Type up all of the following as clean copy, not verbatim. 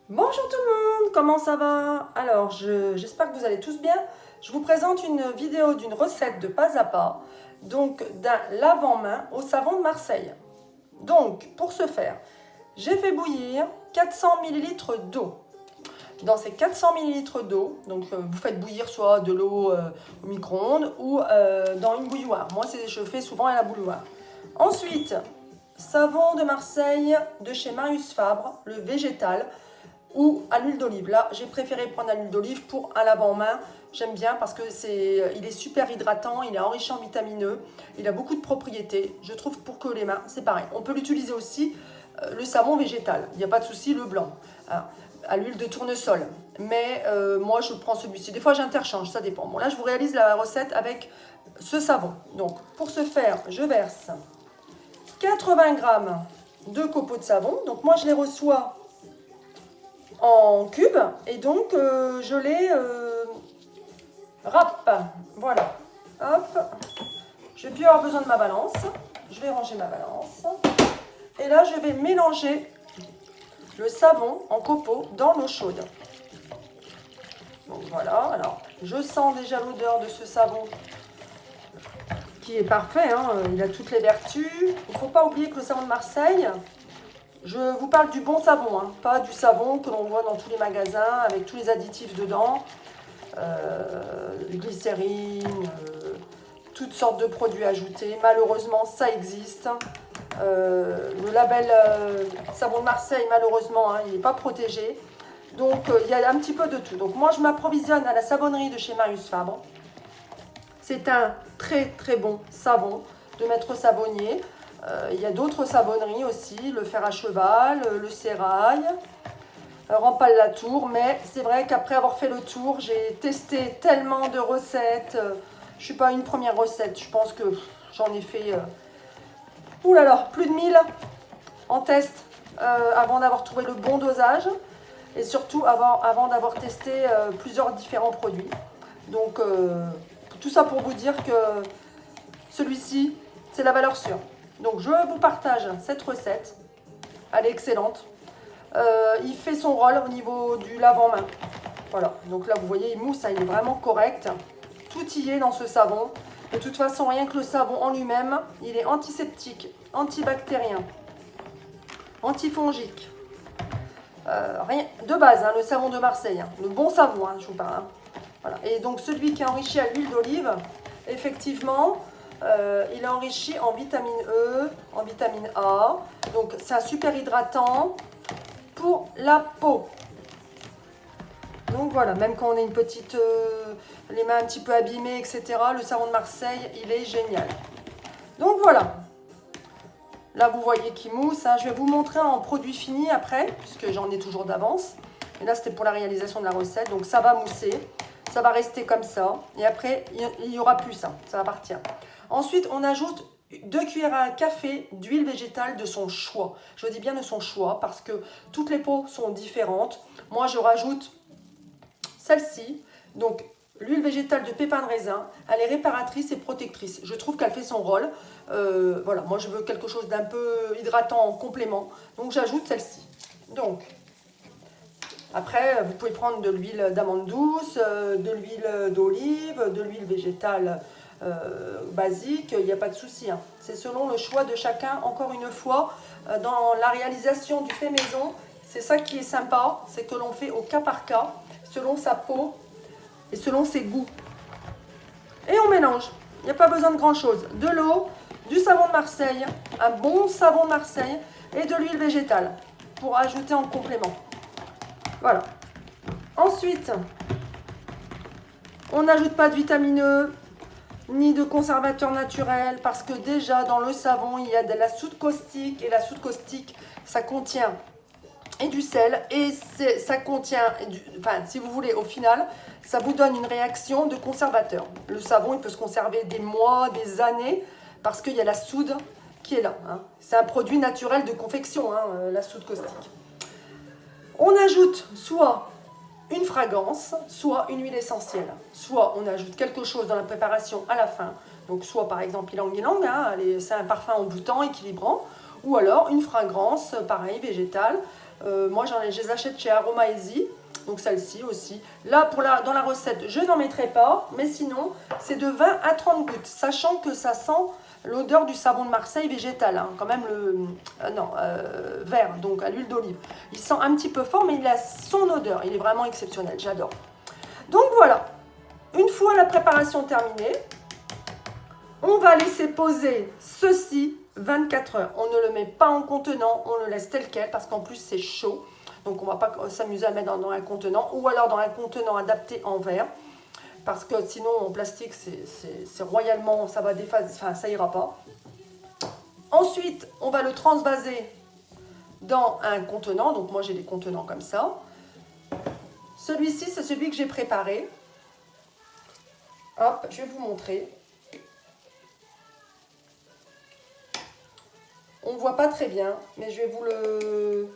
Bonjour tout le monde, comment ça va? Alors, j'espère que vous allez tous bien. Je vous présente une vidéo d'une recette de pas à pas, donc d'un lave-en-main au savon de Marseille. Donc, pour ce faire, j'ai fait bouillir 400 ml d'eau. Dans ces 400 ml d'eau, donc vous faites bouillir soit de l'eau au micro-ondes ou dans une bouilloire. Moi, je fais souvent à la bouilloire. Ensuite, savon de Marseille de chez Marius Fabre, le végétal, ou à l'huile d'olive. Là, j'ai préféré prendre à l'huile d'olive pour un lavant-main. J'aime bien parce que il est super hydratant, il est enrichi en vitamine E, il a beaucoup de propriétés. Je trouve pour que les mains, c'est pareil. On peut l'utiliser aussi le savon végétal, il n'y a pas de souci, le blanc, hein, à l'huile de tournesol. Mais moi, je prends celui-ci. Des fois, j'interchange, ça dépend. Bon, là, je vous réalise la recette avec ce savon. Donc, pour ce faire, je verse 80 g de copeaux de savon. Donc, moi, je les reçois en cubes et donc je les râpe. Voilà. Hop. Je vais plus avoir besoin de ma balance. Je vais ranger ma balance. Et là, je vais mélanger le savon en copeaux dans l'eau chaude. Donc voilà. Alors, je sens déjà l'odeur de ce savon qui est parfait, hein. Il a toutes les vertus. Il ne faut pas oublier que le savon de Marseille, je vous parle du bon savon, hein, pas du savon que l'on voit dans tous les magasins avec tous les additifs dedans, glycérine, toutes sortes de produits ajoutés. Malheureusement, ça existe. Le label savon de Marseille, malheureusement, hein, il n'est pas protégé. Donc, il y a un petit peu de tout. Donc, moi, je m'approvisionne à la savonnerie de chez Marius Fabre. C'est un très très bon savon de maître savonnier. Il y a d'autres savonneries aussi, le fer à cheval, le sérail, Rampal Latour. Mais c'est vrai qu'après avoir fait le tour, j'ai testé tellement de recettes. Je ne suis pas une première recette, je pense que j'en ai fait plus de 1000 en test avant d'avoir trouvé le bon dosage. Et surtout avant d'avoir testé plusieurs différents produits. Donc tout ça pour vous dire que celui-ci, c'est la valeur sûre. Donc je vous partage cette recette. Elle est excellente. Il fait son rôle au niveau du lave-en-main. Voilà, donc là vous voyez, il mousse, hein, il est vraiment correct. Tout y est dans ce savon. De toute façon, rien que le savon en lui-même, il est antiseptique, antibactérien, antifongique. Rien de base, hein, le savon de Marseille, hein, le bon savon, hein, je vous parle. Hein. Voilà. Et donc celui qui est enrichi à l'huile d'olive, effectivement, il est enrichi en vitamine E, en vitamine A. Donc c'est un super hydratant pour la peau. Donc voilà, même quand on a les mains un petit peu abîmées, etc., le savon de Marseille, il est génial. Donc voilà. Là, vous voyez qu'il mousse. Hein. Je vais vous montrer en produit fini après, puisque j'en ai toujours d'avance. Et là, c'était pour la réalisation de la recette. Donc ça va mousser. Ça va rester comme ça. Et après, il n'y aura plus ça. Ça va partir. Ensuite, on ajoute 2 cuillères à café d'huile végétale de son choix. Je dis bien de son choix parce que toutes les peaux sont différentes. Moi, je rajoute celle-ci. Donc, l'huile végétale de pépins de raisin, elle est réparatrice et protectrice. Je trouve qu'elle fait son rôle. Voilà, moi je veux quelque chose d'un peu hydratant en complément. Donc j'ajoute celle-ci. Donc, après, vous pouvez prendre de l'huile d'amande douce, de l'huile d'olive, de l'huile végétale basique, il n'y a pas de souci. Hein. C'est selon le choix de chacun. Encore une fois, dans la réalisation du fait maison, c'est ça qui est sympa, c'est que l'on fait au cas par cas, selon sa peau et selon ses goûts. Et on mélange. Il n'y a pas besoin de grand chose. De l'eau, du savon de Marseille, un bon savon de Marseille et de l'huile végétale pour ajouter en complément. Voilà. Ensuite, on n'ajoute pas de vitamine E ni de conservateur naturel parce que déjà dans le savon, il y a de la soude caustique et la soude caustique, ça contient et du sel et ça contient, enfin si vous voulez au final, ça vous donne une réaction de conservateur. Le savon, il peut se conserver des mois, des années parce qu'il y a la soude qui est là. Hein. C'est un produit naturel de confection, hein, la soude caustique. On ajoute soit une fragrance, soit une huile essentielle. Soit on ajoute quelque chose dans la préparation à la fin. Donc soit par exemple ylang-ylang, hein, c'est un parfum envoûtant, équilibrant. Ou alors une fragrance, pareil, végétale. Moi, je les achète chez Aroma Easy. Donc celle-ci aussi. Là, dans la recette, je n'en mettrai pas. Mais sinon, c'est de 20 à 30 gouttes. Sachant que ça sent l'odeur du savon de Marseille végétal. Hein, quand même vert, donc à l'huile d'olive. Il sent un petit peu fort, mais il a son odeur. Il est vraiment exceptionnel. J'adore. Donc voilà. Une fois la préparation terminée, on va laisser poser ceci 24 heures. On ne le met pas en contenant, on le laisse tel quel parce qu'en plus c'est chaud. Donc on ne va pas s'amuser à le mettre dans un contenant ou alors dans un contenant adapté en verre. Parce que sinon en plastique c'est royalement, ça va déphaser, enfin ça ira pas. Ensuite on va le transvaser dans un contenant. Donc moi j'ai des contenants comme ça. Celui-ci c'est celui que j'ai préparé. Hop, je vais vous montrer. On ne voit pas très bien, mais je vais vous le...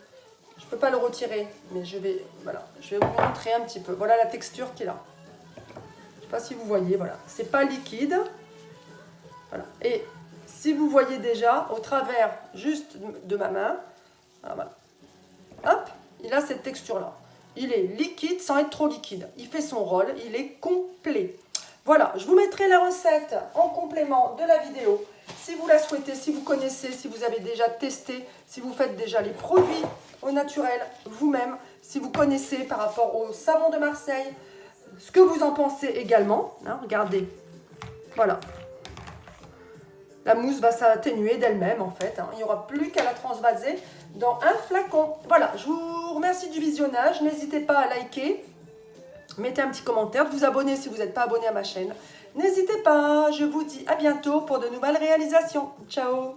Je ne peux pas le retirer, mais je vais vous montrer un petit peu. Voilà la texture qu'il a. Je ne sais pas si vous voyez, voilà. C'est pas liquide. Voilà. Et si vous voyez déjà, au travers juste de ma main, voilà. Hop, il a cette texture-là. Il est liquide sans être trop liquide. Il fait son rôle, il est complet. Voilà, je vous mettrai la recette en complément de la vidéo. Si vous la souhaitez, si vous connaissez, si vous avez déjà testé, si vous faites déjà les produits au naturel vous-même, si vous connaissez par rapport au savon de Marseille, ce que vous en pensez également. Hein, regardez, voilà. La mousse va s'atténuer d'elle-même en fait. Hein. Il n'y aura plus qu'à la transvaser dans un flacon. Voilà, je vous remercie du visionnage. N'hésitez pas à liker. Mettez un petit commentaire, de vous abonner si vous n'êtes pas abonné à ma chaîne. N'hésitez pas, je vous dis à bientôt pour de nouvelles réalisations. Ciao!